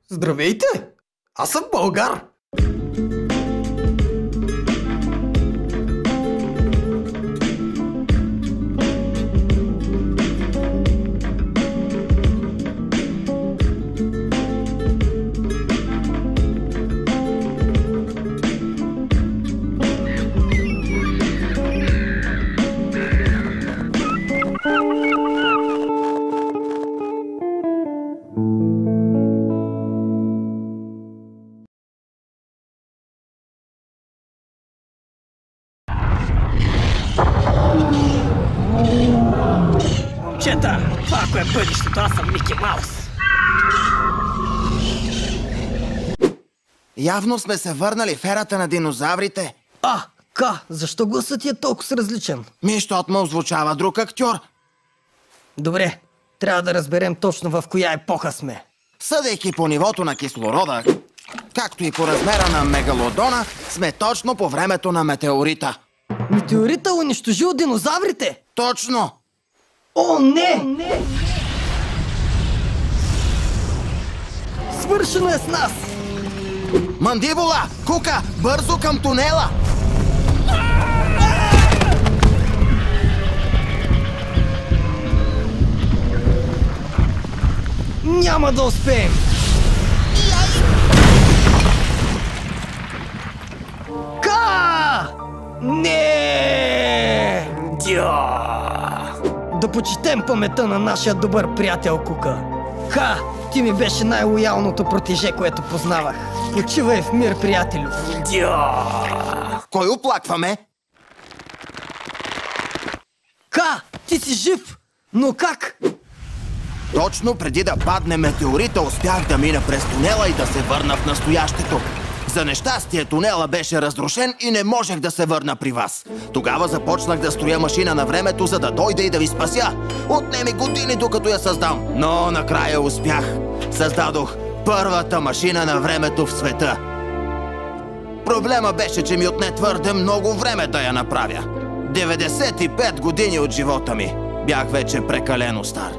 Здравейте! Аз съм българ! Момчета, това ако е бъдещето, аз съм Мики Маус. Явно сме се върнали в ерата на динозаврите. Защо гласът ти е толкова различен? Защото ме озвучава друг актьор. Добре, трябва да разберем точно в коя епоха сме. Съдейки по нивото на кислорода, както и по размера на мегалодона, сме точно по времето на метеорита. Метеорита унищожил динозаврите? Точно! О, не! Свършено е с нас! Мандибула! Кука! Бързо към тунела! Няма да успеем! Не! Да почетем паметта на нашия добър приятел Кука. Ти ми беше най-лоялното протеже, което познавах. Почивай в мир, приятелю. Кой оплакваме? Ти си жив! Но как? Точно преди да падне метеорита, успях да мина през тунела и да се върна в настоящето. За нещастие тунела беше разрушен и не можех да се върна при вас. Тогава започнах да строя машина на времето, за да дойда и да ви спася. Отнеми години, докато я създам, но накрая успях. Създадох първата машина на времето в света. Проблема беше, че ми отне твърде много време да я направя. 95 години от живота ми. Бях вече прекалено стар.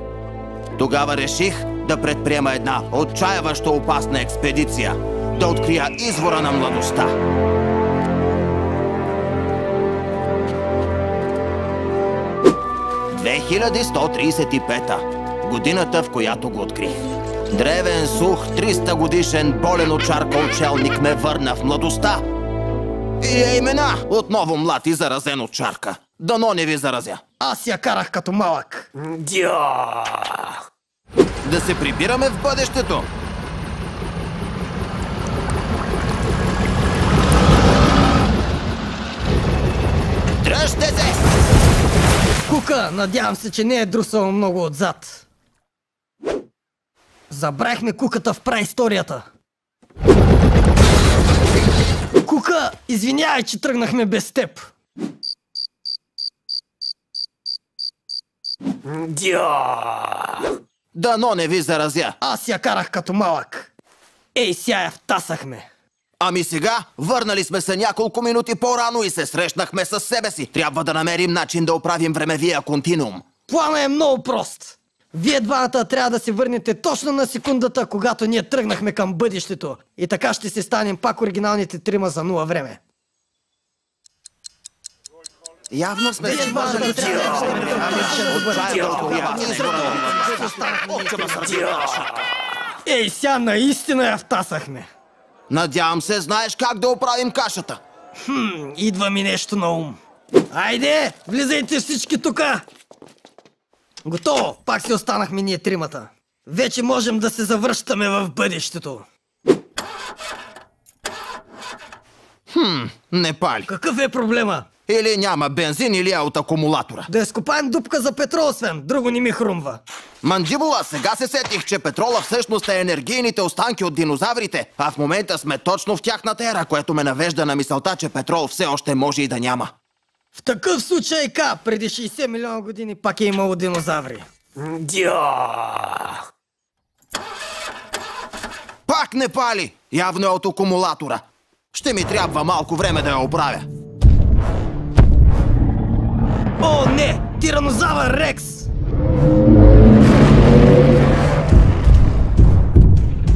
Тогава реших да предприема една отчаяващо опасна експедиция. Да открия извора на младостта. – 2135-та. Годината, в която го открих. Древен, сух, 300 годишен, болен от чарка учелник ме върна в младостта. И я имена! Отново млад и заразен от чарка. Дано не ви заразя. Аз я карах като малък. Да се прибираме в бъдещето. Дръжте се! Кука, надявам се, че не е друсал много отзад. Забравихме Куката в праисторията. Кука, извинявай, че тръгнахме без теб. Дано не ви заразя. Аз я карах като малък. Сега я втасахме. Ами сега, върнали сме се няколко минути по-рано и се срещнахме с себе си. Трябва да намерим начин да оправим времевия континуум. Планът е много прост. Вие двамата трябва да се върнете точно на секундата, когато ние тръгнахме към бъдещето. И така ще се станем пак оригиналните трима за нула време. Явно сме се върнали. Сега наистина я втасахме. Надявам се, знаеш как да оправим кашата. Идва ми нещо на ум. Айде, влизайте всички тука! Готово, пак си останахме ние тримата. Вече можем да се завръщаме в бъдещето. Не пали. Какъв е проблема? Или няма бензин, или е от акумулатора. Да изкопаем дупка за петрол, Свен. Друго не ми хрумва. Мандибула, сега се сетих, че петрола всъщност е енергийните останки от динозаврите, а в момента сме точно в тяхната ера, което ме навежда на мисълта, че петрол все още може и да няма. В такъв случай, преди 60 милиона години пак е имало динозаври. Пак не пали! Явно е от акумулатора. Ще ми трябва малко време да я оправя. О, не! Тиранозавър Рекс!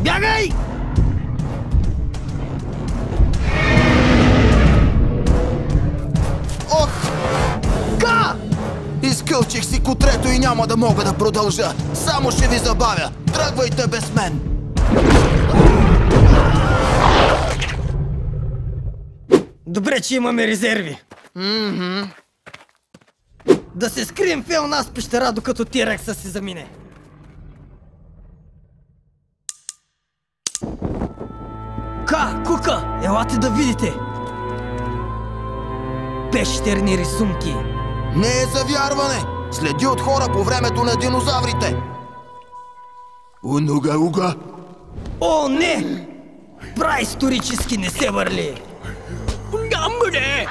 Бягай! Ох! Изкълчих си котрето и няма да мога да продължа. Само ще ви забавя. Тръгвайте без мен. Добре, че имаме резерви. Да се скрием в една с пещера, докато Тирекса си замине. Кука, елате да видите. Пещерни рисунки. Не е за вярване! Следи от хора по времето на динозаврите! Унуга-уга! О, не! Праисторически не се върли! Гамбре!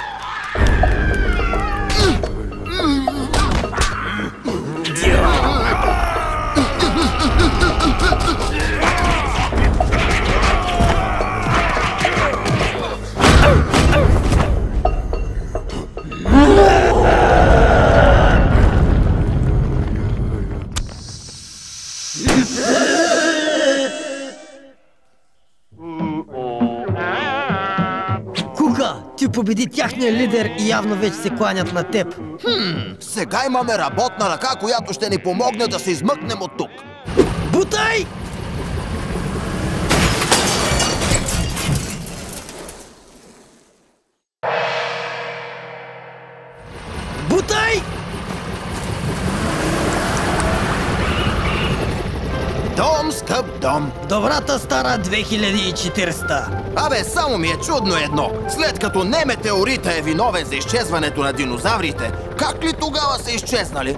Ти победи тяхния лидер и явно вече се кланят на теб. Сега имаме работна ръка, която ще ни помогне да се измъкнем от тук. Бутай! Бутай! Дом, скъп дом. Добрата стара 2400. Абе, само ми е чудно едно. След като не метеорита е виновен за изчезването на динозаврите, как ли тогава са изчезнали?